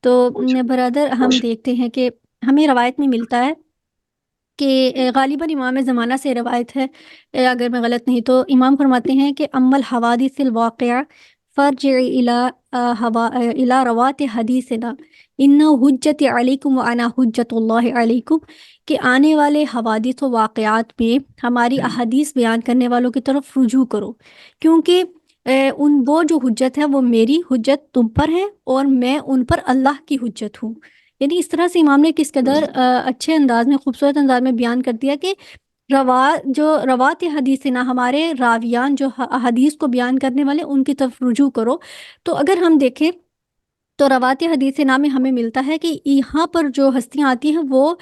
تو برادر ہم دیکھتے ہیں کہ ہمیں روایت میں ملتا ہے کہ غالباً امام زمانہ سے روایت ہے، اگر میں غلط نہیں تو امام فرماتے ہیں کہ ام الحوادث الواقعہ فرجع الی روات حدیثنا ان حجت علیکم وانا حجت اللہ علیکم، کہ آنے والے حوادث و واقعات میں ہماری احادیث بیان کرنے والوں کی طرف رجوع کرو، کیونکہ وہ جو حجت ہے وہ میری حجت تم پر ہے اور میں ان پر اللہ کی حجت ہوں۔ یعنی اس طرح سے امام نے کس قدر اچھے انداز میں، خوبصورت انداز میں بیان کر دیا کہ روات حدیث نہ، ہمارے راویان جو حدیث کو بیان کرنے والے، ان کی طرف رجوع کرو۔ تو اگر ہم دیکھیں تو روات حدیث نام میں ہمیں ملتا ہے کہ یہاں پر جو ہستیاں آتی ہیں وہ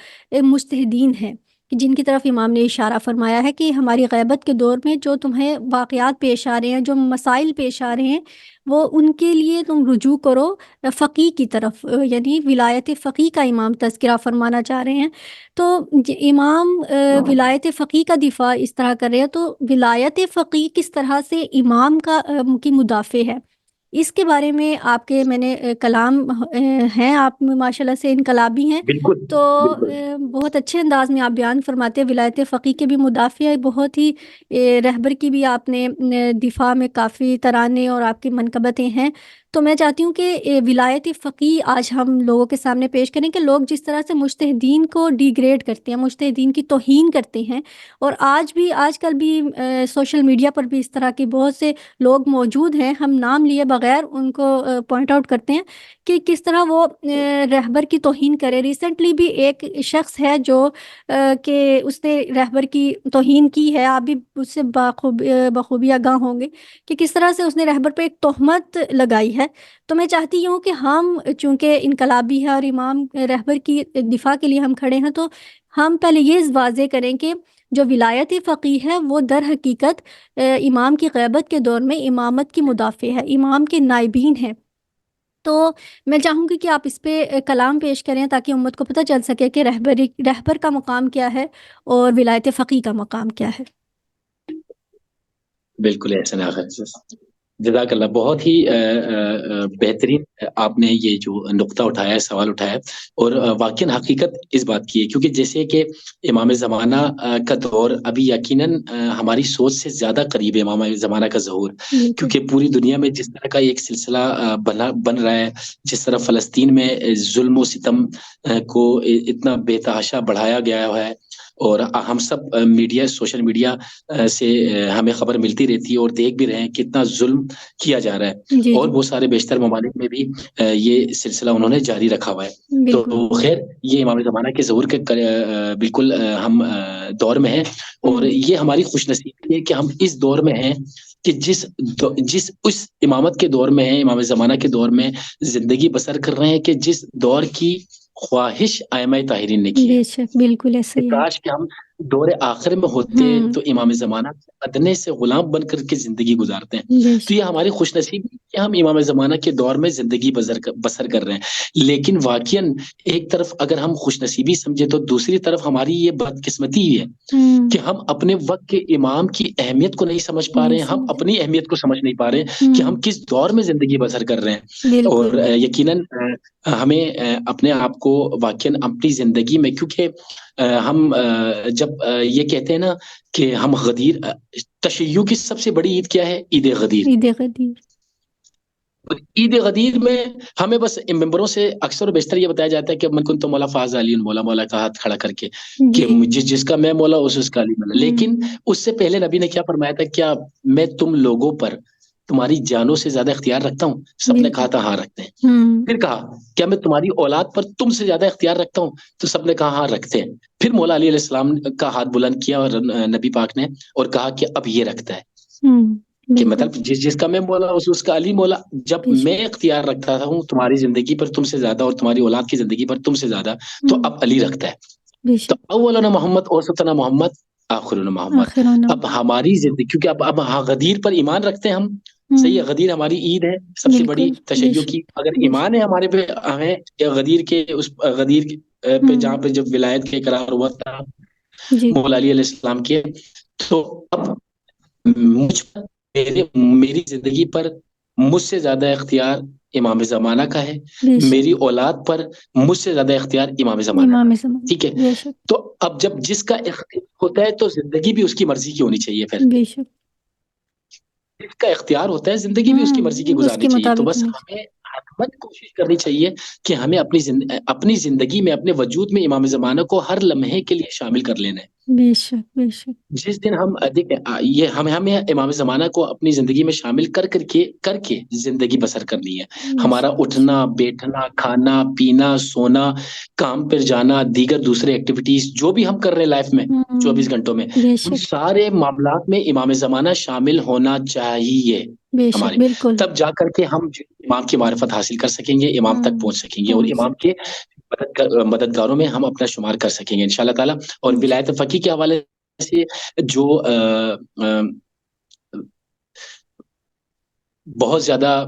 مجتہدین ہیں، کہ جن کی طرف امام نے اشارہ فرمایا ہے کہ ہماری غیبت کے دور میں جو تمہیں واقعات پیش آ رہے ہیں، جو مسائل پیش آ رہے ہیں، وہ ان کے لیے تم رجوع کرو فقیہ کی طرف، یعنی ولایت فقیہ کا امام تذکرہ فرمانا چاہ رہے ہیں۔ تو امام ولایت فقیہ کا دفاع اس طرح کر رہے ہیں، تو ولایت فقیہ کس طرح سے امام کی مدافع ہے، اس کے بارے میں آپ کے میں نے کلام ہیں، آپ ماشاءاللہ سے انقلابی ہیں، بالکل تو بالکل بہت اچھے انداز میں آپ بیان فرماتے ہیں، ولایت فقیہ کے بھی مدافع ہے، بہت ہی رہبر کی بھی آپ نے دفاع میں کافی ترانے اور آپ کی منقبتیں ہیں۔ تو میں چاہتی ہوں کہ ولایت فقیہ آج ہم لوگوں کے سامنے پیش کریں کہ لوگ جس طرح سے مجتہدین کو ڈی گریڈ کرتے ہیں، مجتہدین کی توہین کرتے ہیں، اور آج کل بھی سوشل میڈیا پر بھی اس طرح کے بہت سے لوگ موجود ہیں، ہم نام لیے بغیر ان کو پوائنٹ آؤٹ کرتے ہیں کہ کس طرح وہ رہبر کی توہین کرے۔ ریسنٹلی بھی ایک شخص ہے جو کہ اس نے رہبر کی توہین کی ہے، آپ بھی اس سے بخوبی آگاہ ہوں گے کہ کس طرح سے اس نے رہبر پہ ایک تہمت لگائی ہے۔ تو میں چاہتی ہوں کہ ہم چونکہ انقلابی ہے اور امام رہبر کی دفاع کے لیے ہم کھڑے ہیں، تو ہم پہلے یہ واضح کریں کہ جو ولایت فقیہ ہے وہ در حقیقت امام کی غیبت کے دور میں امامت کی مدافع ہے، امام کے نائبین ہیں۔ تو میں چاہوں گی کہ آپ اس پہ کلام پیش کریں تاکہ امت کو پتہ چل سکے کہ رہبر کا مقام کیا ہے اور ولایت فقیہ کا مقام کیا ہے۔ بالکل احسن آخر، جزاک اللہ، بہت ہی بہترین آپ نے یہ جو نقطہ اٹھایا ہے، سوال اٹھایا ہے، اور واقعاً حقیقت اس بات کی ہے، کیونکہ جیسے کہ امام زمانہ کا دور ابھی یقیناً ہماری سوچ سے زیادہ قریب ہے، امام زمانہ کا ظہور، بالکل کیونکہ پوری دنیا میں جس طرح کا ایک سلسلہ بن رہا ہے، جس طرح فلسطین میں ظلم و ستم کو اتنا بے تحاشا بڑھایا گیا ہے، اور ہم سب میڈیا، سوشل میڈیا سے ہمیں خبر ملتی رہتی ہے اور دیکھ بھی رہے ہیں کتنا ظلم کیا جا رہا ہے، جی اور جی وہ سارے بیشتر ممالک میں بھی یہ سلسلہ انہوں نے جاری رکھا ہوا ہے۔ بالکل تو خیر، یہ امام زمانہ کے ظہور کے بالکل ہم دور میں ہیں، اور یہ ہماری خوش نصیبی ہے کہ ہم اس دور میں ہیں کہ جس اس امامت کے دور میں ہیں، امام زمانہ کے دور میں زندگی بسر کر رہے ہیں، کہ جس دور کی خواہش ائمہ طاہرین نے کی ہے بے شک بالکل ایسا کہ ہی ہے۔ کاش کہ ہم دور آخر میں ہوتے تو امام زمانہ ادنے سے غلام بن کر کے زندگی گزارتے ہیں۔ بے تو یہ شک ہماری خوش نصیبی کہ ہم امام زمانہ کے دور میں زندگی بسر کر رہے ہیں، لیکن واقعاً ایک طرف اگر ہم خوش نصیبی سمجھے تو دوسری طرف ہماری یہ بدقسمتی ہی ہے کہ ہم اپنے وقت کے امام کی اہمیت کو نہیں سمجھ پا رہے نہیں ہیں، ہم سمجھ اپنی اہمیت کو سمجھ نہیں پا رہے ہیں کہ ہم کس دور میں زندگی بسر کر رہے ہیں، اور بالکل یقیناً ہمیں اپنے آپ کو واقعاً اپنی زندگی میں، کیونکہ ہم جب یہ کہتے ہیں نا کہ ہم غدیر، تشیع کی سب سے بڑی عید کیا ہے؟ عید غدیر۔ عید غدیر عید غدیر میں ہمیں بس ممبروں سے اکثر و بیشتر یہ بتایا جاتا ہے کہ من کنت مولا فاز علی، مولا مولا کا ہاتھ کھڑا کر کے کہ جی جس کا میں مولا اس کا علی مولا، لیکن اس سے پہلے نبی نے کیا فرمایا تھا؟ کیا میں تم لوگوں پر تمہاری جانوں سے زیادہ اختیار رکھتا ہوں؟ سب نے کہا بالکل تھا ہاں رکھتے ہیں۔ پھر کہا کیا میں تمہاری اولاد پر تم سے زیادہ اختیار رکھتا ہوں؟ تو سب نے کہا ہاں رکھتے ہیں۔ پھر مولا علی علیہ السلام کا ہاتھ بلند کیا اور نبی پاک نے اور کہا کہ اب یہ رکھتا ہے، کہ بالکل مطلب جس کا میں مولا اس کا علی مولا۔ جب بے میں شک اختیار رکھتا ہوں تمہاری زندگی پر تم سے زیادہ اور تمہاری اولاد کی زندگی پر تم سے زیادہ، تو اب علی رکھتا ہے۔ بے تو شک اولنا محمد، اوسطنا محمد، آخرنا محمد۔ آخرانہ اب ہماری زندگی، کیونکہ اب غدیر پر ایمان رکھتے ہیں ہم، صحیح ہے، غدیر ہماری عید ہے سب سے بڑی بالکل بے تشیع کی۔ شک اگر بے ایمان شک ہے ہمارے پہ، ہمیں غدیر کے اس غدیر پہ جہاں پہ جب ولایت کے اقرار ہوا تھا جی مولا علی علیہ السلام کے، تو اب مجھ پر، میری زندگی پر مجھ سے زیادہ اختیار امام زمانہ کا ہے، بے شک میری اولاد پر مجھ سے زیادہ اختیار امام زمانہ کا امام ہے، زمان، ٹھیک ہے؟ بے شک تو اب جب جس کا اختیار ہوتا ہے تو زندگی بھی اس کی مرضی کی ہونی چاہیے، پھر بے شک، جس کا اختیار ہوتا ہے زندگی بھی اس کی مرضی کی اس گزارنی کے چاہیے۔ تو مطابق بس ہونی ہمیں حتمن کوشش کرنی چاہیے کہ ہمیں اپنی زندگی میں، اپنے وجود میں امام زمانہ کو ہر لمحے کے لیے شامل کر لینا ہے۔ چاہیے، بے شک بے شک، جس دن ہم یہ ہمیں امام زمانہ کو اپنی زندگی میں شامل کر کے زندگی بسر کرنی ہے۔ بے ہمارا شک، اٹھنا بیٹھنا، کھانا پینا، سونا، کام پر جانا، دیگر دوسرے ایکٹیویٹیز جو بھی ہم کر رہے ہیں لائف میں 24 گھنٹوں میں، بے ان شک سارے معاملات میں امام زمانہ شامل ہونا چاہیے بے شک، ہمارے، بالکل، تب جا کر کے ہم امام کی معرفت حاصل کر سکیں گے، امام تک پہنچ سکیں گے، اور پہنچ امام کے مددگاروں میں ہم اپنا شمار کر سکیں گے انشاءاللہ تعالی۔ اور ولایت فقیہ کے حوالے سے جو بہت زیادہ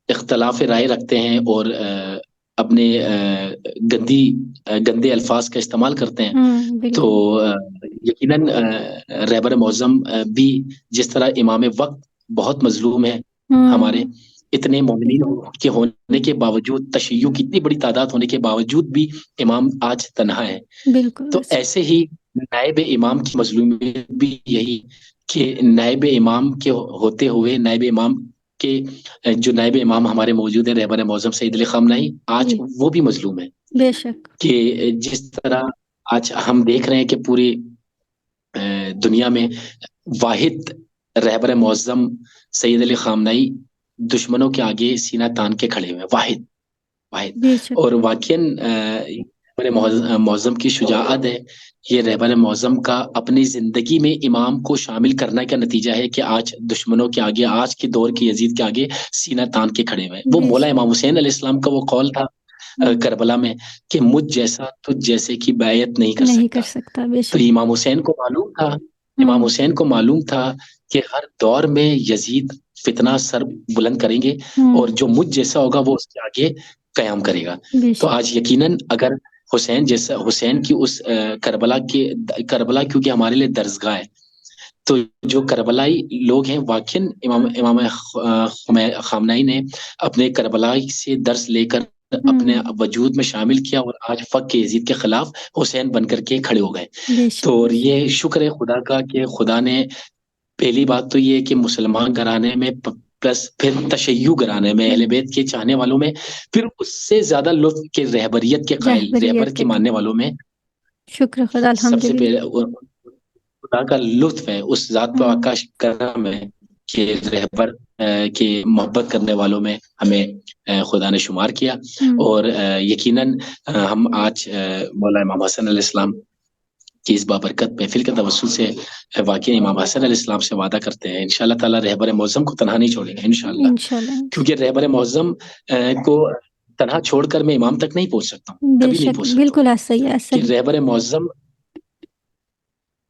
اختلاف رائے رکھتے ہیں اور اپنے گندے الفاظ کا استعمال کرتے ہیں، تو بالکل، یقیناً رہبر معظم بھی جس طرح امام وقت بہت مظلوم ہے، ہمارے اتنے مومنین کے ہونے کے باوجود، تشیع کی اتنی بڑی تعداد ہونے کے باوجود بھی امام آج تنہا ہے۔ بالکل تو ایسے ہی نائب امام کی مظلومیت بھی یہی کہ نائب امام کے ہوتے ہوئے، نائب امام کے جو نائب امام ہمارے موجود ہیں رہبر معظم سید علی خامنہئی، آج وہ بھی مظلوم ہے، بے شک، کہ جس طرح آج ہم دیکھ رہے ہیں کہ پوری دنیا میں واحد رہبر معظم سید علی خامنہئی دشمنوں کے آگے سینہ تان کے کھڑے ہوئے، واحد واحد۔ بے شک، اور واقعاً رہبر معظم کی شجاعت ہے، یہ رہبر معظم کا اپنی زندگی میں امام کو شامل کرنے کا نتیجہ ہے کہ آج دشمنوں کے آگے، آج کے دور کی یزید کے آگے سینہ تان کے کھڑے ہوئے۔ وہ بے مولا شک، امام حسین علیہ السلام کا وہ قول تھا کربلا میں کہ مجھ جیسا تجھ جیسے کی بیعت نہیں کر نہیں سکتا۔ کر سکتا، بے تو شک، امام حسین کو معلوم تھا، امام حسین کو معلوم تھا کہ ہر دور میں یزید فتنہ سر بلند کریں گے، اور جو مجھ جیسا ہوگا وہ اس کے آگے قیام کرے گا۔ بے تو شک، آج یقیناً اگر حسین کی اس کربلا کیونکہ ہمارے لیے درسگاہ ہے، تو جو کربلائی لوگ ہیں واقعاً امام خامنہئی نے اپنے کربلائی سے درس لے کر اپنے وجود میں شامل کیا، اور آج فق یزید کے خلاف حسین بن کر کے کھڑے ہو گئے۔ بے تو شک، یہ شکر ہے خدا کا کہ خدا نے، پہلی بات تو یہ کہ مسلمان گھرانے میں، پلس پھر تشیع گھرانے میں، اہل بیت کے چاہنے والوں میں، پھر اس سے زیادہ لطف کے رہبریت کے قائل، رہبر رہبریت کے ماننے والوں میں شکر خدا، سب سے الحمدللہ، پہلے خدا کا لطف ہے، اس ذات پہ آکاش کرم ہے کہ رہبر کی محبت کرنے والوں میں ہمیں خدا نے شمار کیا۔ اور یقیناً ہم آج مولا امام حسن علیہ السلام کی اس بابرکت محفل کے توسط سے واقعی امام حسن علیہ السلام سے وعدہ کرتے ہیں انشاءاللہ تعالی رہبر معظم کو تنہا نہیں چھوڑیں گے انشاءاللہ، انشاءاللہ، کیونکہ رہبر معظم کو تنہا چھوڑ کر میں امام تک نہیں پہنچ سکتا ہوں، بے کبھی نہیں شک، پہنچ سکتا ہوں، بالکل ایسا ہی ہے، کہ صحیح، رہبر معظم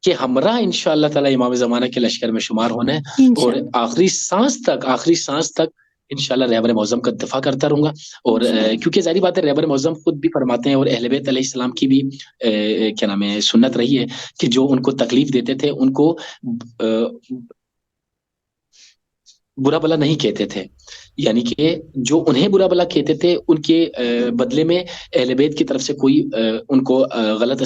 کہ ہمراہ انشاءاللہ تعالی امام زمانہ کے لشکر میں شمار ہونا ہے، اور انشاءاللہ، آخری سانس تک انشاءاللہ رہبر معظم کا دفاع کرتا رہوں گا۔ اور کیونکہ ظاہری بات ہے رہبر معظم خود بھی فرماتے ہیں، اور اہل بیت علیہ السلام کی بھی کیا نام ہے سنت رہی ہے کہ جو ان کو تکلیف دیتے تھے ان کو برا بلا نہیں کہتے تھے، یعنی کہ جو انہیں برا بلا کہتے تھے ان کے بدلے میں اہل بیت کی طرف سے کوئی ان کو غلط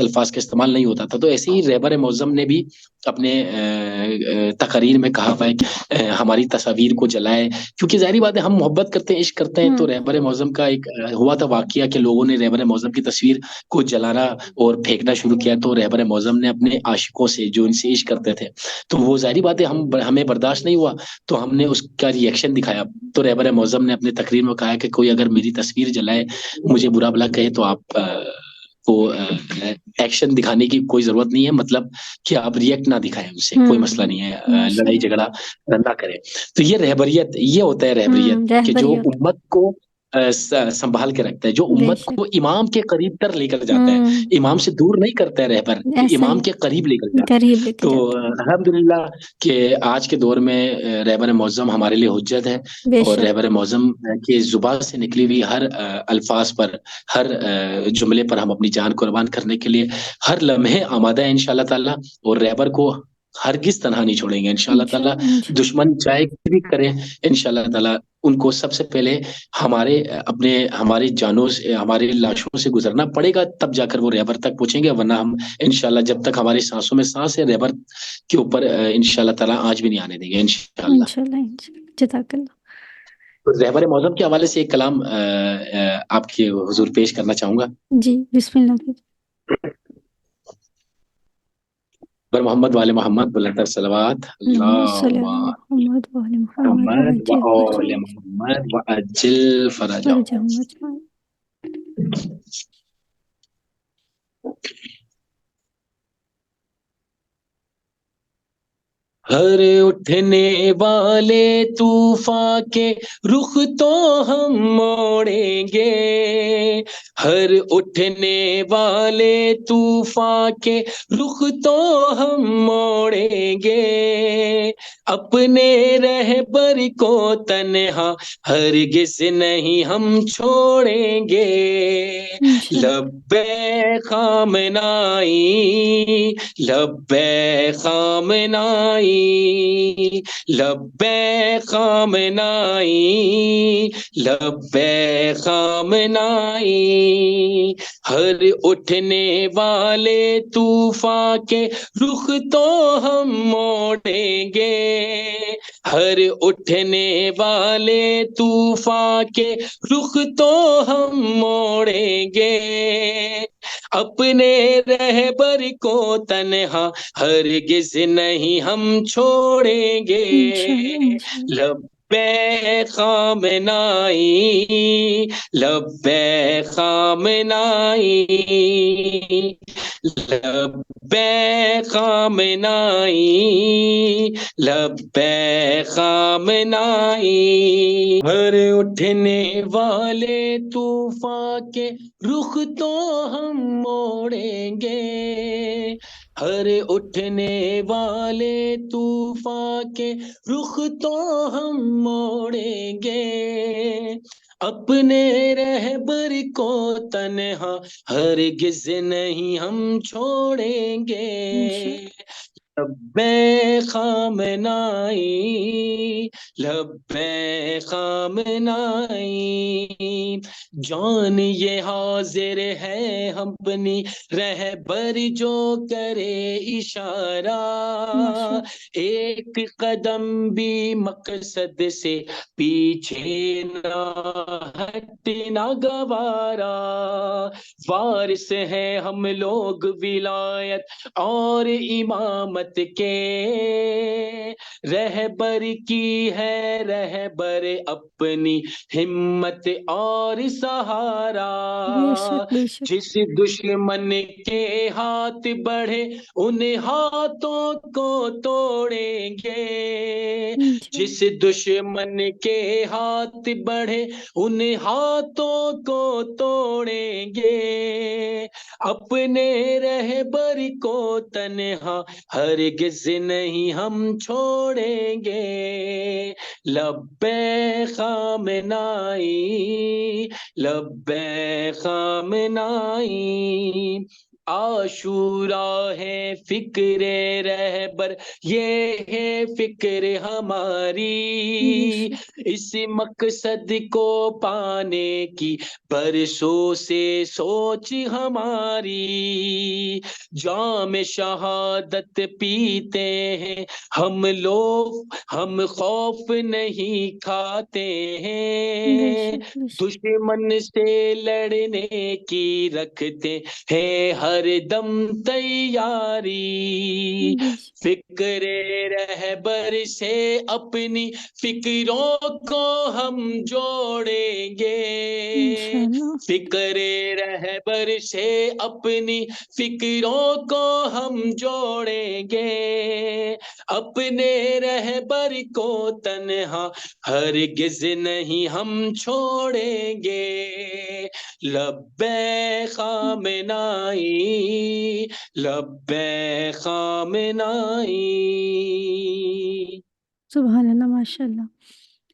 الفاظ کا استعمال نہیں ہوتا تھا۔ تو ایسے ہی رہبر معظم نے بھی اپنے تقاریر میں کہا ہوا ہے کہ ہماری تصاویر کو جلائے، کیونکہ ظاہری بات ہے ہم محبت کرتے ہیں، عشق کرتے ہیں، تو رہبر معظم کا ایک ہوا تھا واقعہ کہ لوگوں نے رہبر معظم کی تصویر کو جلانا اور پھینکنا شروع کیا، تو رہبر معظم نے اپنے عاشقوں سے جو ان سے عشق کرتے تھے، تو وہ ظاہری بات ہے ہمیں برداشت نہیں ہوا، تو ہم نے اس کا ری ایکشن دکھایا۔ تو رہبر معظم نے اپنے تقریر میں کہا کہ کوئی اگر میری تصویر جلائے، مجھے برا بلا کہے، تو آپ کو ایکشن دکھانے کی کوئی ضرورت نہیں ہے، مطلب کہ آپ ریئیکٹ نہ دکھائیں، اس سے کوئی مسئلہ نہیں ہے، لڑائی جھگڑا نہ کریں۔ تو یہ رہبریت، یہ ہوتا ہے رہبریت کہ جو رہبریت، امت کو سنبھال کے رکھتا ہے، جو بے امت کو شک، امام کے قریب تر لے کر جاتا ہے، امام سے دور نہیں کرتا ہے رہبر، ایسا امام ہی کے قریب لے کر جاتا ہے۔ قریب لے کے تو جاتے، الحمدللہ کہ آج کے دور میں رہبر معظم ہمارے لیے حجت ہے، بے اور شک، رہبر معظم کے زبان سے نکلی ہوئی ہر الفاظ پر، ہر جملے پر ہم اپنی جان قربان کرنے کے لیے ہر لمحے آمادہ ہیں انشاءاللہ تعالی، اور رہبر کو ہرگز تنہا نہیں چھوڑیں گے انشاءاللہ تعالی. انشاءاللہ دشمن چاہے کچھ بھی کرے انشاءاللہ تعالی ان کو سب سے پہلے ہماری جانوں سے، ہماری لاشوں سے گزرنا پڑے گا، تب جا کر وہ رہبر تک پہنچیں گے. ورنہ ہم انشاءاللہ جب تک ہماری سانسوں میں سانس ہے رہبر کے اوپر انشاءاللہ تعالی آج بھی نہیں آنے دیں گے انشاءاللہ. انشاءاللہ جزاک اللہ. تو رہبر معظم کے حوالے سے ایک کلام آپ کے حضور پیش کرنا چاہوں گا. جی بسم اللہ. پر محمد والے محمد بلندر صلوات. اللہم صلی اللہم علی محمد وعلی محمد محمد و وعجل آل محمد وعجل فرجهم. فرجہم. ہر اٹھنے والے طوفان کے رخ تو ہم موڑیں گے، ہر اٹھنے والے طوفان کے رخ تو ہم موڑیں گے، اپنے رہبر کو تنہا ہرگز نہیں ہم چھوڑیں گے. لبیک خامنائی، لبیک خامنائی، لبیک خامنائی، لبیک خامنائی. ہر اٹھنے والے طوفان کے رخ تو ہم موڑیں گے، ہر اٹھنے والے طوفان کے رخ تو ہم موڑیں گے، اپنے رہبر کو تنہا ہرگز نہیں ہم چھوڑیں گے. لبیک خامنائی، لبیک خامنائی، لبیک خامنائی، لبیک خامنائی. ہر اٹھنے والے طوفان کے رخ تو ہم موڑیں گے، ہر اٹھنے والے طوفان کے رخ تو ہم موڑیں گے، اپنے رہبر کو تنہا ہرگز نہیں ہم چھوڑیں گے. لبیک خامنائی، لبیک خامنائی. جان یہ حاضر ہے اپنی رہبر جو کرے اشارہ، ایک قدم بھی مقصد سے پیچھے نہ ہٹنا گوارا. وارث ہیں ہم لوگ ولایت اور امامت کے، رہبر کی ہے رہبر اپنی ہمت اور سہارا. جس دشمن کے ہاتھ بڑھے ان ہاتھوں کو توڑیں گے، جس دشمن کے ہاتھ بڑھے ان ہاتھوں کو توڑیں گے، اپنے رہبر کو تنہا ہرگز نہیں ہم چھوڑیں گے. لبیک خامنائی، لبیک خامنائی. عاشورا ہے فکر رہبر، یہ ہے فکر ہماری، اس مقصد کو پانے کی برسوں سے سوچ ہماری. جام شہادت پیتے ہیں ہم لوگ، ہم خوف نہیں کھاتے ہیں، دشمن سے لڑنے کی رکھتے ہیں ہر دم تیاری. فکر رہبر سے اپنی فکروں کو ہم جوڑیں گے، فکر رہبر سے اپنی فکروں کو ہم جوڑیں گے، اپنے رہبر کو تنہا ہرگز نہیں ہم چھوڑیں گے. لبیک خامنائی، لبیک خامنائی. سبحان اللہ، ماشاء اللہ.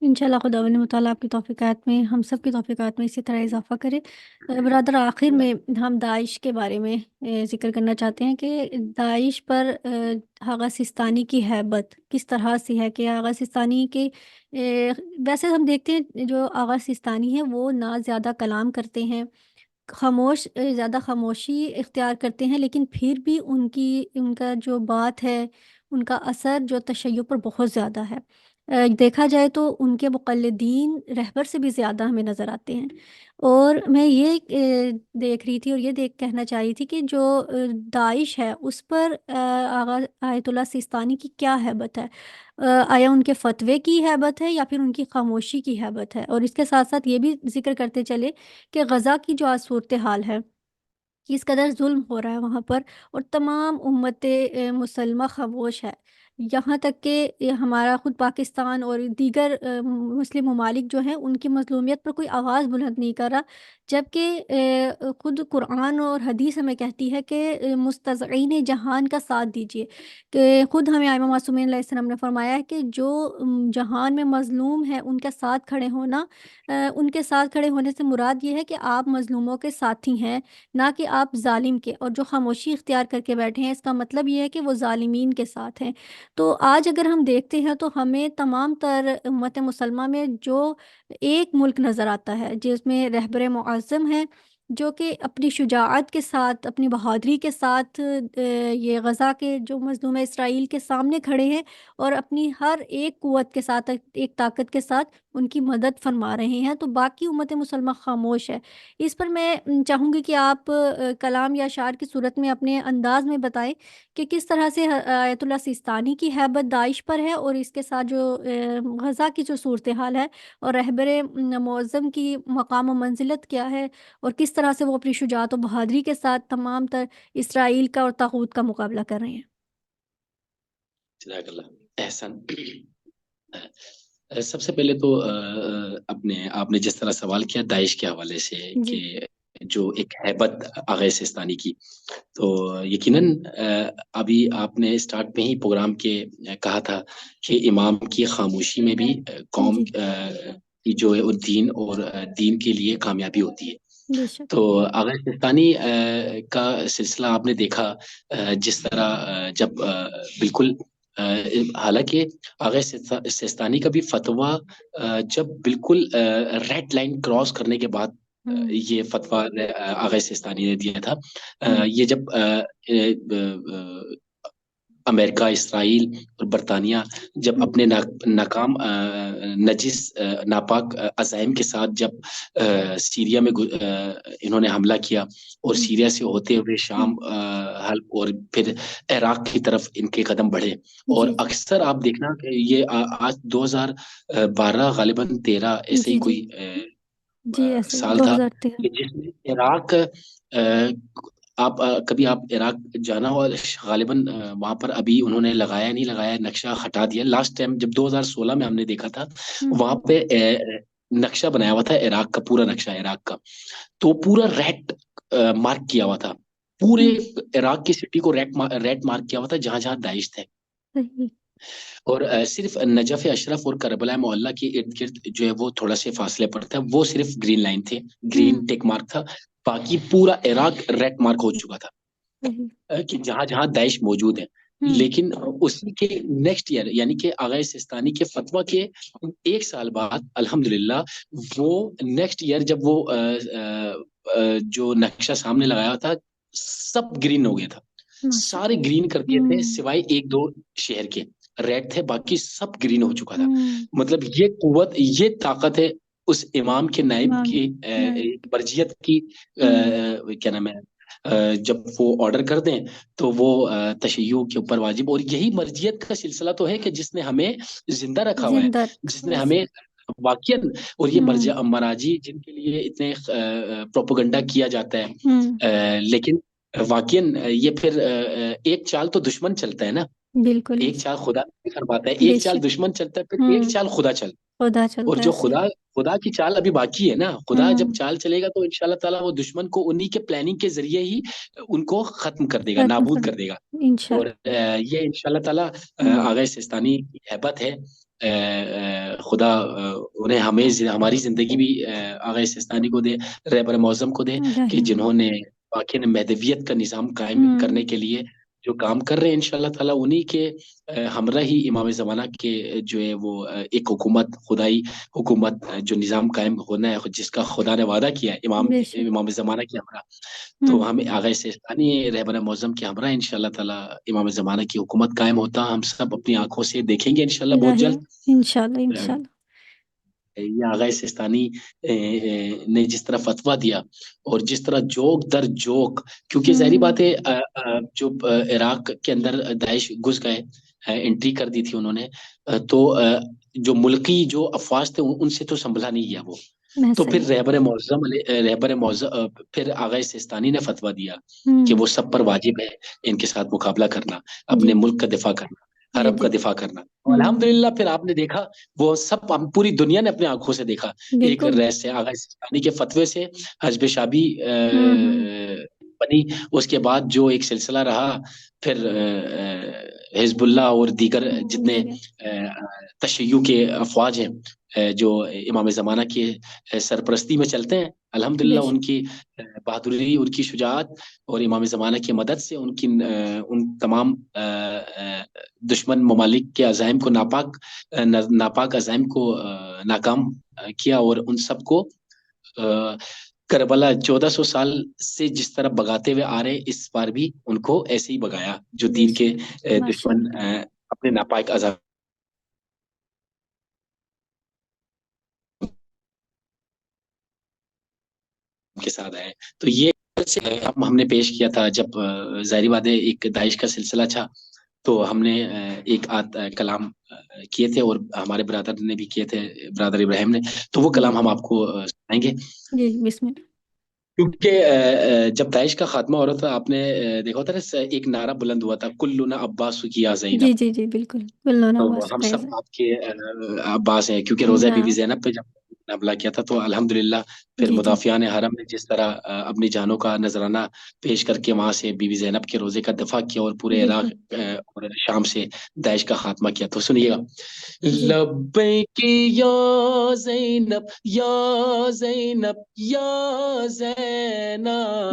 انشاءاللہ خداوند مطالعہ آپ کی توفیقات میں، ہم سب کی توفیقات میں اسی طرح اضافہ کرے۔ برادر، آخر میں ہم داعش کے بارے میں ذکر کرنا چاہتے ہیں کہ داعش پر آغا سستانی کی ہیبت کس طرح سے ہے، کہ آغا سستانی کے ویسے ہم دیکھتے ہیں جو آغا سستانی ہیں وہ نہ زیادہ کلام کرتے ہیں، زیادہ خاموشی اختیار کرتے ہیں، لیکن پھر بھی ان کا جو بات ہے، ان کا اثر جو تشیع پر بہت زیادہ ہے۔ دیکھا جائے تو ان کے مقلدین رہبر سے بھی زیادہ ہمیں نظر آتے ہیں۔ اور میں یہ دیکھ رہی تھی اور یہ کہنا چاہ رہی تھی کہ جو داعش ہے اس پر آغا آیت اللہ سیستانی کی کیا ہیبت ہے؟ آیا ان کے فتوے کی ہیبت ہے یا پھر ان کی خاموشی کی ہیبت ہے؟ اور اس کے ساتھ ساتھ یہ بھی ذکر کرتے چلے کہ غزہ کی جو آج صورتحال ہے، کس قدر ظلم ہو رہا ہے وہاں پر، اور تمام امت مسلمہ خاموش ہے، یہاں تک کہ ہمارا خود پاکستان اور دیگر مسلم ممالک جو ہیں ان کی مظلومیت پر کوئی آواز بلند نہیں کر رہا، جبکہ خود قرآن اور حدیث ہمیں کہتی ہے کہ مستضعین جہان کا ساتھ دیجیے، کہ خود ہمیں ائمہ معصومین علیہ السلام نے فرمایا ہے کہ جو جہان میں مظلوم ہے ان کے ساتھ کھڑے ہونا، ان کے ساتھ کھڑے ہونے سے مراد یہ ہے کہ آپ مظلوموں کے ساتھی ہیں، نہ کہ آپ ظالم کے، اور جو خاموشی اختیار کر کے بیٹھے ہیں اس کا مطلب یہ ہے کہ وہ ظالمین کے ساتھ ہیں۔ تو آج اگر ہم دیکھتے ہیں تو ہمیں تمام تر امت مسلمہ میں جو ایک ملک نظر آتا ہے جس میں رہبر معظم ہے، جو کہ اپنی شجاعت کے ساتھ، اپنی بہادری کے ساتھ یہ غزہ کے جو مظلوم اسرائیل کے سامنے کھڑے ہیں، اور اپنی ہر ایک قوت کے ساتھ، ایک طاقت کے ساتھ ان کی مدد فرما رہے ہیں، تو باقی امت مسلمہ خاموش ہے۔ اس پر میں چاہوں گی کہ آپ کلام یا اشعار کی صورت میں اپنے انداز میں بتائیں کہ کس طرح سے آیت اللہ سیستانی کی ہیبت داعش پر ہے، اور اس کے ساتھ جو غزہ کی جو صورتحال ہے اور رہبر معظم کی مقام و منزلت کیا ہے، اور کس طرح سے وہ اپنی شجاعت و بہادری کے ساتھ تمام تر اسرائیل کا اور طاغوت کا مقابلہ کر رہے ہیں۔ جزاک اللہ احسن۔ سب سے پہلے تو آپ نے جس طرح سوال کیا داعش کے حوالے سے جی کہ جو ایک ہیبت آغا سستانی کی، تو یقیناً ابھی آپ نے اسٹارٹ میں ہی پروگرام کے کہا تھا کہ امام کی خاموشی میں بھی قوم جی کی جو ہے وہ دین اور دین کے لیے کامیابی ہوتی ہے۔ بے شک۔ تو آغا سستانی کا سلسلہ آپ نے دیکھا جس طرح جب بالکل حالانکہ آغا سستانی کا بھی فتویٰ جب بالکل ریڈ لائن کراس کرنے کے بعد یہ فتویٰ آغا سستانی نے دیا تھا۔ یہ جب امریکہ، اسرائیل اور برطانیہ جب اپنے ناکام نجس ناپاک عزائم کے ساتھ جب سیریا میں انہوں نے حملہ کیا، اور سیریا سے ہوتے ہوئے شام، حلب اور پھر عراق کی طرف ان کے قدم بڑھے، اور جی اکثر آپ دیکھنا کہ یہ آج 2012 غالباً 13 ایسے ہی جی جی کوئی جی ایسے ہی سال تھا 2013۔ کہ جس میں عراق، آپ کبھی آپ عراق جانا ہو، غالباً وہاں پر ابھی انہوں نے لگایا نہیں لگایا، نقشہ ہٹا دیا۔ لاسٹ ٹائم جب 2016 میں ہم نے دیکھا تھا، وہاں پہ نقشہ بنایا ہوا تھا عراق کا، پورا نقشہ عراق کا، تو پورا ریڈ مارک کیا ہوا تھا، پورے عراق کی سٹی کو ریڈ مارک کیا ہوا تھا جہاں جہاں داعش تھے، اور صرف نجف اشرف اور کربلا معلیٰ کے ارد گرد جو ہے وہ تھوڑا سے فاصلے پر تھا، وہ صرف گرین لائن تھے، گرین ٹیک مارک تھا، باقی پورا عراق ریڈ مارک ہو چکا تھا کہ جہاں جہاں داعش موجود ہے۔ لیکن اسی کے نیکسٹ ایئر یعنی کہ آغا سستانی کے فتویٰ کے ایک سال بعد الحمدللہ وہ نیکسٹ ایئر جب وہ جو نقشہ سامنے لگایا تھا سب گرین ہو گیا تھا، سارے گرین کر دیے تھے سوائے ایک دو شہر کے ریڈ تھے، باقی سب گرین ہو چکا تھا۔ مطلب یہ قوت، یہ طاقت ہے اس امام کے نائب کی مرجیت کی، کیا نام ہے، جب وہ آرڈر کر دیں تو وہ تشیع کے اوپر واجب، اور یہی مرجیت کا سلسلہ تو ہے کہ جس نے ہمیں زندہ رکھا ہوا ہے، زندہ جس نے ہمیں واقعاً، اور یہ مراجی جن کے لیے اتنے پروپیگنڈا کیا جاتا ہے، لیکن واقعاً یہ پھر ایک چال تو دشمن چلتا ہے نا، بالکل ایک چال خدا فرماتا ہے، بے ایک چال شک. دشمن چلتا ہے، پھر ایک ہوں. چال خدا چل. خدا اور چلتا ہے جو ایسے. خدا کی چال ابھی باقی ہے نا، خدا جب ہوں. چال چلے گا تو انشاءاللہ تعالیٰ وہ دشمن کو انہی کے پلاننگ کے ذریعے ہی ان کو ختم کر دے گا، ختم نابود کر کر دے گا. اور انشاءاللہ. یہ انشاءاللہ تعالیٰ ہوں. آغا سستانی کی ہیبت ہے. خدا انہیں ہماری زندگی بھی آغا سستانی کو دے، رہبر معظم کو دے، کہ رحم. جنہوں نے واقعی مہدویت کا نظام قائم ہوں. کرنے کے لیے جو کام کر رہے ہیں، انشاءاللہ تعالیٰ انہی کے ہمراہ ہی امام زمانہ کے جو ہے وہ ایک حکومت، خدائی حکومت جو نظام قائم ہونا ہے، جس کا خدا نے وعدہ کیا ہے بے شک. امام زمانہ کے ہمراہ. ہوں. تو ہم آغا سیستانی رہبر معظم کے ہمراہ انشاءاللہ تعالیٰ امام زمانہ کی حکومت قائم ہوتا ہم سب اپنی آنکھوں سے دیکھیں گے انشاءاللہ بہت الہی. جلد. انشاءاللہ انشاءاللہ. یہ آغا سیستانی نے جس طرح فتویٰ دیا اور جس طرح جوک در جوک، کیونکہ ظاہری ہوں. بات ہے جو عراق کے اندر داعش گھس گئے، انٹری کر دی تھی انہوں نے، تو جو ملکی جو افواج تھے ان سے تو سنبھلا نہیں گیا وہ. میں تو پھر صحیح. رہبر معظم پھر آغا سیستانی نے فتویٰ دیا کہ ہوں. وہ سب پر واجب ہے ان کے ساتھ مقابلہ کرنا، جی اپنے ملک کا دفاع کرنا، جی حرم جی. کا دفاع کرنا. ہوں. الحمدللہ پھر آپ نے دیکھا وہ سب، ہم پوری دنیا نے اپنی آنکھوں سے دیکھا. ایک بالکل. ریس سے آغا سیستانی کے فتوے سے حزب شابی ہوں. بنی. اس کے بعد جو ایک سلسلہ رہا، پھر حزب اللہ اور دیگر جتنے دیکھیں. تشیع کے افواج ہیں جو امام زمانہ کے سرپرستی میں چلتے ہیں، الحمدللہ بے ان شک. کی بہادری، ان کی شجاعت اور امام زمانہ کی مدد سے ان تمام دشمن ممالک کے عزائم کو ناپاک عزائم کو ناکام کیا، اور ان سب کو کربلا 1400 سال سے جس طرح بگاتے ہوئے آ رہے، اس بار بھی ان کو ایسے ہی بگایا جو بے دین کے شک. ماشاء دشمن اللہ. اپنے ناپاک عزائم کے ساتھ آئے. تو یہ ہم نے پیش کیا تھا جب ظاہری بات ہے ایک داعش کا سلسلہ تھا، تو ہم نے ایک کلام کیے تھے، اور ہمارے برادر نے بھی کیے تھے، برادر ابراہیم نے. تو وہ جی کلام ہم آپ کو سنائیں گے. جی. بسم اللہ. کیونکہ جب داعش کا خاتمہ ہو رہا تھا، آپ نے دیکھا ہوتا نا، ایک نعرہ بلند ہوا تھا، کلنا عباس کی یا جی زینب. جی جی. بالکل. کلنا تو ہم واسطہ. سب آپ کے عباس ہیں، کیونکہ روزہ بی بی ہاں. زینب پہ جب حملہ کیا تھا، تو الحمدللہ پھر جی جی. مدافعان حرم نے جس طرح اپنی جانوں کا نذرانہ پیش کر کے وہاں سے بی بی زینب کے روزے کا دفاع کیا، اور پورے عراق بالکل. اور شام سے داعش کا خاتمہ کیا. تو سنیے گا. جی. لبیک یا زینب یا زینب یا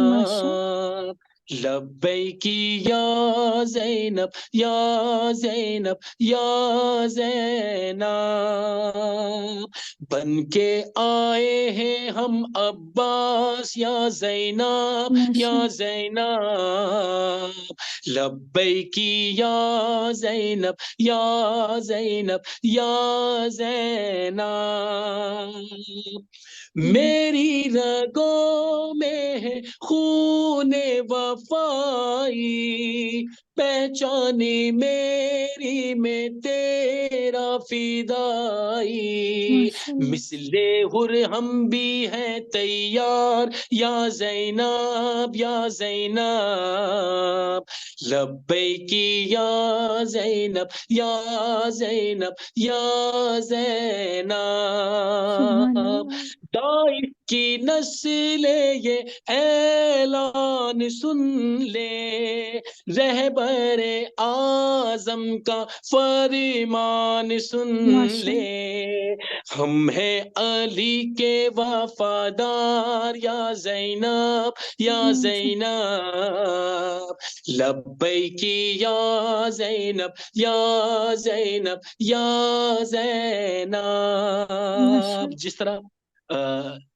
ماشاء. زینب، لبیک یا زینب یا زینب یا زینب، بن کے آئے ہیں ہم عباس یا زینب یا ماشاء. زینب، لبیک یا زینب یا زینب یا زینب، میری رگوں میں ہے خون وفائی، پہچانی میری میں تیرا فدائی، ماشاء اللہ. مثل ہر ہم بھی ہیں تیار یا زینب یا زینب، لبیک یا زینب یا زینب یا زینب، سبحان اللہ. طائف کی نسل یہ اعلان سن لے، رہبر اعظم کا فرمان سن ماشاء اللہ. لے، ہم ہیں علی کے وفادار یا زینب یا ماشاء. زینب، لبیک یا زینب یا زینب یا ماشاء زینب. اللہ. جس طرح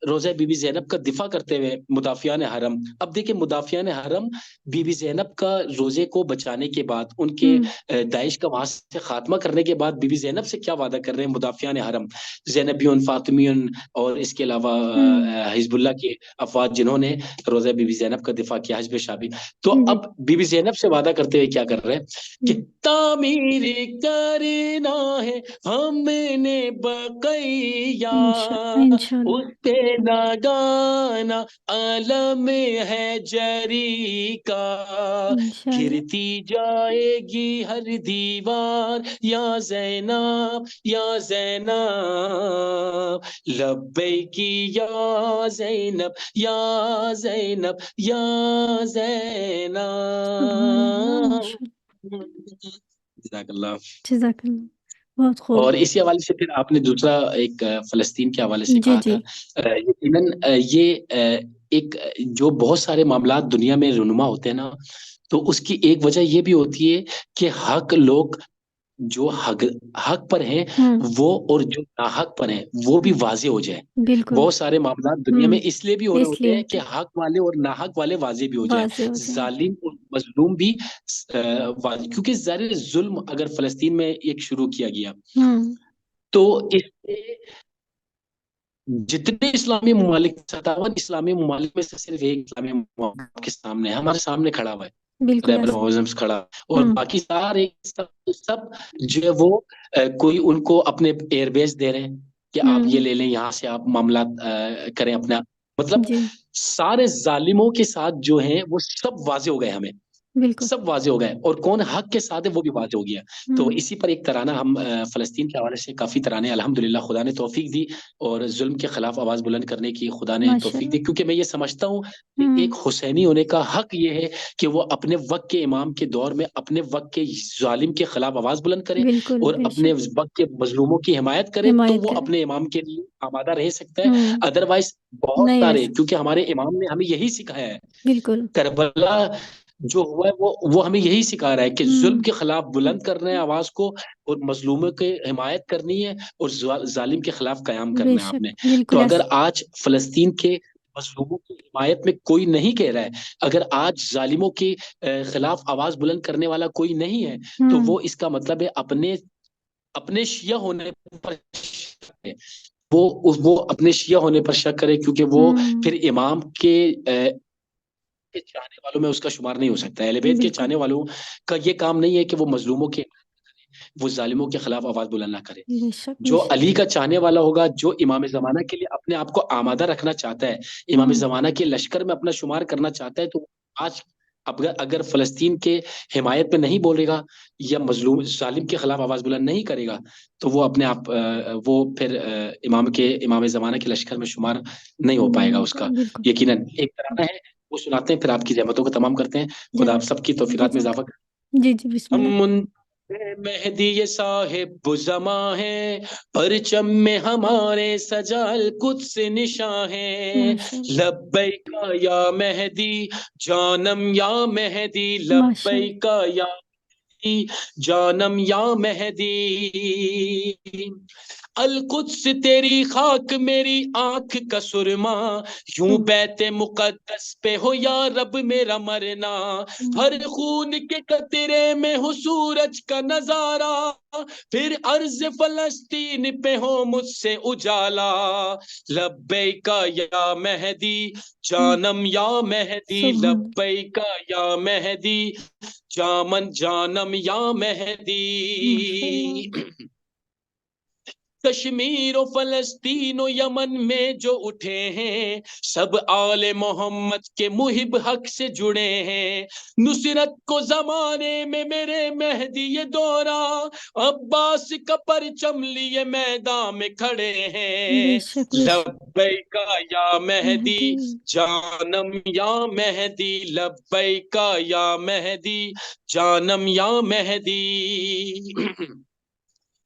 روزہ بی بی زینب کا دفاع کرتے ہوئے مدافعان حرم، اب دیکھیں مدافعان حرم بی بی زینب کا روزے کو بچانے کے بعد، ان کے ہوں. داعش کا وہاں سے خاتمہ کرنے کے بعد، بی بی زینب سے کیا وعدہ کر رہے ہیں مدافعان حرم، زینبیون، فاطمیون، اور اس کے علاوہ ہوں. حزب اللہ کے افواج جنہوں نے روزہ بی بی زینب کا دفاع کیا، حزب شابی. تو جی. اب بی بی زینب سے وعدہ کرتے ہوئے کیا کر رہے ہیں کہ ہوں. تعمیر کرنا ہے ہم نے بقیہ، انشاء اللہ. انشاء اللہ. اس پہ ناگانا عالم ہے جری کا، انشاءاللہ گرتی جائے گی ہر دیوار یا زینب یا زینب، لبیکی یا زینب یا زینب یا سبحان اللہ زینب۔ ماشاءاللہ جزاک اللہ۔ جزاک اللہ بہت خوب اور اسی حوالے سے پھر آپ نے دوسرا ایک فلسطین کے حوالے سے جی کہا جی تھا، یقیناً یہ ایک جو بہت سارے معاملات دنیا میں رونما ہوتے ہیں نا، تو اس کی ایک وجہ یہ بھی ہوتی ہے کہ حق لوگ جو حق پر ہیں وہ اور جو ناحق پر ہیں وہ بھی واضح ہو جائے۔ بالکل بہت سارے معاملات دنیا میں اس لیے بھی ہو رہے اس ہوتے لیے ہیں کہ ہوتے حق والے اور ناحق والے واضح بھی ہو جائے، واضح ہو جائیں۔ ظالم اور مظلوم بھی کیونکہ ظاہر ظلم اگر فلسطین میں ایک شروع کیا گیا تو اس سے جتنے اسلامی ممالک 57 اسلامی ممالک میں سے صرف ایک اسلامی ممالک کے سامنے ہے، ہمارے سامنے کھڑا ہوا ہے، بالکل ریبل ایسا موزمس کھڑا، اور باقی سارے سب جو ہے وہ کوئی ان کو اپنے ایئر بیس دے رہے ہیں کہ آپ یہ لے لیں، یہاں سے آپ معاملات کریں اپنا، مطلب جی سارے ظالموں کے ساتھ جو ہیں وہ سب واضح ہو گئے، ہمیں بالکل سب واضح ہو گئے، اور کون حق کے ساتھ ہے وہ بھی واضح ہو گیا۔ تو اسی پر ایک ترانہ ہم فلسطین کے حوالے سے کافی ترانے الحمدللہ خدا نے توفیق دی، اور ظلم کے خلاف آواز بلند کرنے کی خدا نے توفیق دی، کیونکہ میں یہ سمجھتا ہوں کہ ایک حسینی ہونے کا حق یہ ہے کہ وہ اپنے وقت کے امام کے دور میں اپنے وقت کے ظالم کے خلاف آواز بلند کرے بالکل اور بے اپنے شک وقت کے مظلوموں کی حمایت کرے، تو حمایت وہ کرے اپنے امام کے لیے آمادہ رہ سکتا ہے۔ ادروائز بہت نہیں رہ سارے، سکتے کیونکہ ہمارے امام نے ہمیں یہی سکھایا ہے، بالکل کربلا جو ہوا ہے وہ ہمیں یہی سکھا رہا ہے کہ ظلم کے خلاف بلند کرنا ہے آواز کو، اور مظلوموں کی حمایت کرنی ہے، اور ظالم کے خلاف قیام بے کرنا ہے آپ شک نے۔ تو بالکل اگر ایسا آج فلسطین کے مظلوموں کی حمایت میں کوئی نہیں کہہ رہا ہے، اگر آج ظالموں کے خلاف آواز بلند کرنے والا کوئی نہیں ہے، تو وہ اس کا مطلب ہے اپنے شیعہ ہونے پر شک ہے، وہ اپنے شیعہ ہونے پر شک کرے، کیونکہ وہ پھر امام کے چاہنے والوں میں اس کا شمار نہیں ہو سکتا ہے۔ اہل بیت کے بالکل چاہنے والوں کا یہ کام نہیں ہے کہ وہ مظلوموں کے، وہ ظالموں کے خلاف آواز بلند نہ کرے۔ بے شک بے جو شک علی کا چاہنے والا ہوگا، جو امام زمانہ کے لیے اپنے آپ کو آمادہ رکھنا چاہتا ہے، امام زمانہ کے لشکر میں اپنا شمار کرنا چاہتا ہے، تو آج اگر فلسطین کے حمایت میں نہیں بولے گا یا مظلوم ظالم کے خلاف آواز بلند نہیں کرے گا، تو وہ اپنے آپ وہ پھر امام زمانہ کے لشکر میں شمار نہیں ہو پائے گا اس کا۔ بالکل یقیناً ایک ترانہ ہے، وہ سناتے ہیں، پھر آپ کی زحمتوں کو تمام کرتے ہیں۔ خدا آپ جزاک سب کی توفیقات میں جزاک اضافہ کرے۔ جی جی بسم اللہ مہدی یہ صاحب زماں ہے، پرچم میں ہمارے سجال قدس نشاں ہے، ماشاء اللہ لبیک یا مہدی جانم یا مہدی، ماشاء اللہ لبیک یا جانم یا مہدی، القدس تیری خاک میری آنکھ کا سرما، یوں بیت مقدس پہ ہو یا رب میرا مرنا، ہر خون کے قطرے میں ہو سورج کا نظارہ، پھر عرض فلسطین پہ ہو مجھ سے اجالا، لبیک یا مہدی جانم یا مہدی، سبحان لبیک یا مہدی جانم یا مہدی۔ ماشاء اللہ کشمیر و فلسطین و یمن میں جو اٹھے ہیں، سب آل محمد کے محب حق سے جڑے ہیں، نصرت کو زمانے میں میرے مہدی یہ دورہ، عباس کا پرچم لیے میدان میں کھڑے بے ہیں، شک بے شک لبیک یا مہدی مہدی جانم یا مہدی، لبیک یا مہدی جانم یا مہدی۔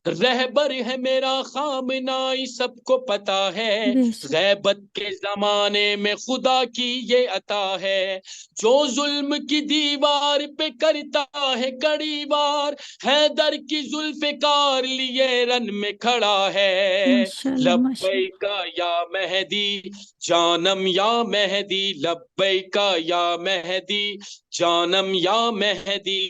رہبر ہے میرا خامنائی سب کو پتا ہے، بے شک غیبت کے زمانے میں خدا کی یہ عطا ہے، جو ظلم کی دیوار پہ کرتا ہے کڑی وار، حیدر کی زلف کار لیے رن میں کھڑا ہے، ماشاء اللہ ماشاء اللہ لبیک یا مہدی جانم یا مہدی، لبیک یا مہدی جانم یا مہدی،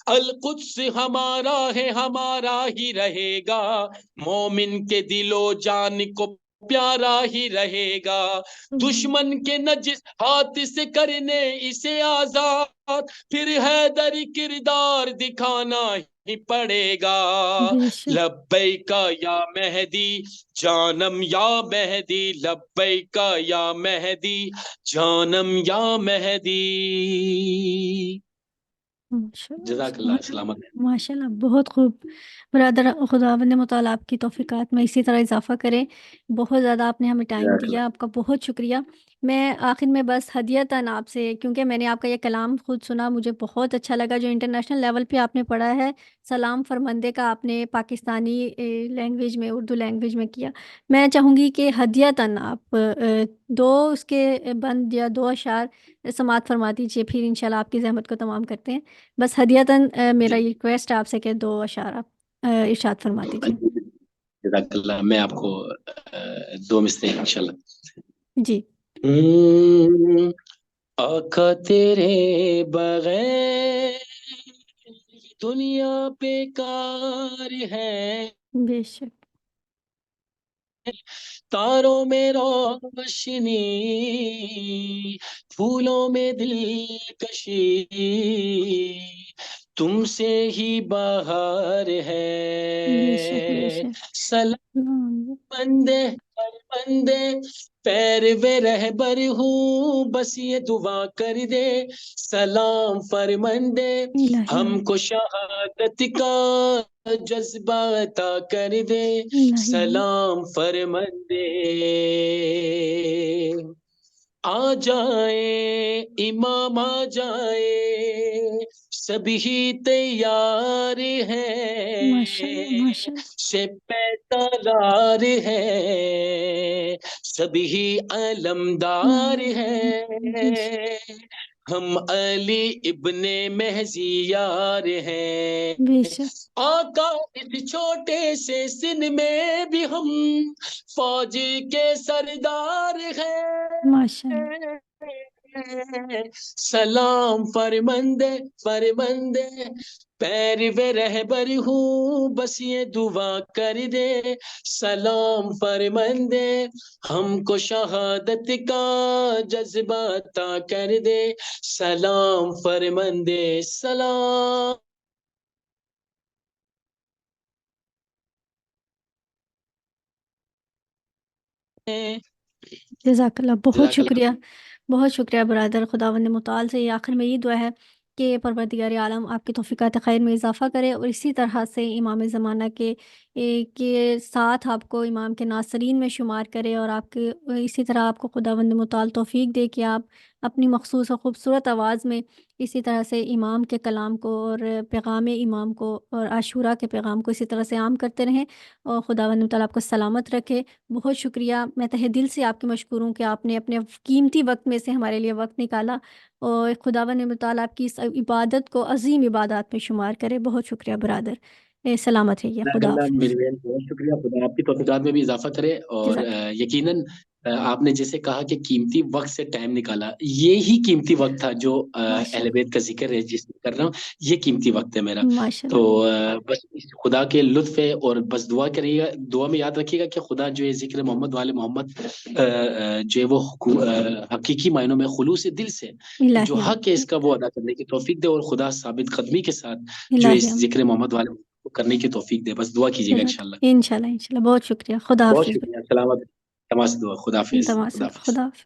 القدس ہمارا ہے ہمارا ہی رہے گا، مومن کے دل و جان کو پیارا ہی رہے گا، دشمن کے نجس ہاتھ سے کرنے اسے آزاد، پھر حیدر کردار دکھانا پڑے گا. بے شک لبیک یا مہدی جانم یا مہدی, لبیک یا مہدی جانم یا مہدی. ماشاء اللہ جزاک اللہ, سبحان سلامت. اللہ ماشاء اللہ بہت خوب برادر. خداوند مطالعہ آپ کی توفیقات میں اسی طرح اضافہ کرے. بہت زیادہ آپ نے ہمیں ٹائم جزاک اللہ. دیا, آپ کا بہت شکریہ. میں آخر میں بس ہدیتاً آپ سے, کیونکہ میں نے آپ کا یہ کلام خود سنا, مجھے بہت اچھا لگا جو انٹرنیشنل لیول پہ آپ نے پڑھا ہے. سلام فرمندے کا آپ نے پاکستانی لینگویج میں, اردو لینگویج میں کیا. میں چاہوں گی کہ ہدیتاً آپ دو اس کے بند یا دو اشعار سماعت فرما دیجیے, پھر انشاءاللہ آپ کی زحمت کو تمام کرتے ہیں. بس ہدیتاً میرا جی. یہ ریکویسٹ ہے آپ سے کہ دو اشعار آپ ارشاد فرما دیجیے. جزاک اللہ. میں آپ کو دو مصرے انشاءاللہ. جی آقا تیرے بغیر دنیا بیکار ہے, بے شک تاروں میں روشنی, پھولوں میں دلکشی, تم سے ہی بہار بے شک بے ہے. شک سلام بندے ہر بندے پیر وے رہبر ہوں, بس یہ دعا کر دے سلام فرمندے الہی ہم کو شہادت کا جذبہ عطا کر دے الہی آمین. سلام فرمندے. آ جائے امام آ جائے سبھی تیار ماشاء اللہ ہیں, ماشاء اللہ سے پیدار ہے سبھی علمدار بے شک ہیں, ہم علی ابن مہزیار ہیں. بے شک آقا اس چھوٹے سے سن میں بھی ہم فوج کے سردار ماشاء اللہ ہیں. سلام فرمندے فرمندے پیرو رہبر ہوں, بس یہ دعا کر دے سلام فرمندے ہم کو شہادت کا جذبہ عطا کر دے سلام فرمندے. سلام جزاک اللہ, بہت جزاک اللہ. شکریہ. بہت شکریہ برادر. خداوند متعال سے یہ آخر میں یہ دعا ہے کہ پروردگار عالم آپ کی توفیقات خیر میں اضافہ کرے, اور اسی طرح سے امام زمانہ کے ساتھ آپ کو امام کے ناصرین میں شمار کرے, اور آپ کے اسی طرح آپ کو خداوند متعال توفیق دے کہ آپ اپنی مخصوص اور خوبصورت آواز میں اسی طرح سے امام کے کلام کو اور پیغام امام کو اور عاشورہ کے پیغام کو اسی طرح سے عام کرتے رہیں, اور خداوند متعال آپ کو سلامت رکھے. بہت شکریہ. میں تہہ دل سے آپ کی مشکور ہوں کہ آپ نے اپنے قیمتی وقت میں سے ہمارے لیے وقت نکالا, اور خداوند متعال آپ کی اس عبادت کو عظیم عبادات میں شمار کرے. بہت شکریہ برادر. سلامت رہیے. جزاک خدا اللہ. حافظ. میری بہن بہت شکریہ. خدا آپ کی توفیقات میں بھی اضافہ کرے. اور جزاک یقیناً آپ نے جیسے کہا کہ قیمتی وقت سے ٹائم نکالا, یہی قیمتی وقت تھا جو ماشاء اہل اللہ بیت کا ذکر ہے جس میں کر رہا ہوں, یہ قیمتی وقت ہے میرا. ماشاء تو اللہ بس خدا کے لطف ہے, اور بس دعا کریے گا, دعا میں یاد رکھیے گا کہ خدا جو ہے ذکر محمد والے محمد جو ہے وہ حقیقی معنوں میں خلوص دل سے جو الہی حق ہے آمین اس کا وہ ادا کرنے کی توفیق دے, اور خدا ثابت قدمی کے ساتھ جو الہی اس آمین. ذکر محمد والے کو کرنے کی توفیق دے. بس دعا کیجیے گا جزاک انشاءاللہ. اللہ. انشاءاللہ انشاءاللہ. بہت شکریہ. خدا بہت حافظ. شکریہ. سلامت. تماس دعا. خدا حافظ. خدا تمام حافظ. خدا حافظ.